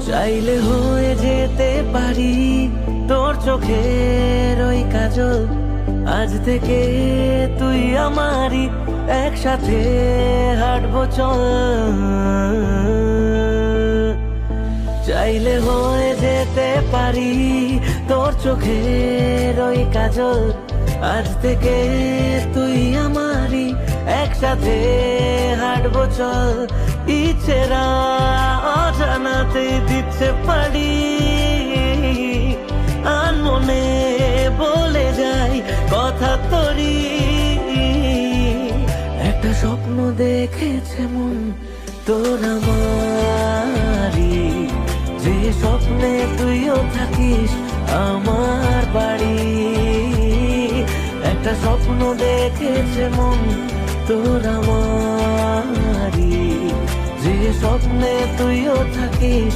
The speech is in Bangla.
চাইলে হয়ে যেতে পারি তোর চোখের ওই কাজল। আজ থেকে তুই আমারই, একসাথে হাঁটবো চল। চাইলে হয়ে যেতে পারি তোর চোখের ওই কাজল। আজ থেকে তুই আমারই, একসাথে হাঁটবো চল। ইচ্ছেরা অজানাতে দিচ্ছে পারি, আনমনে বলে যাই কথা তোরি। একটা স্বপ্ন দেখেছে মন তোর আমারই, যে স্বপ্নে তুইও থাকিস আমার বাড়ি। একটা স্বপ্ন দেখেছে মন তোর আমারই, যে স্বপ্নে তুইও থাকিস।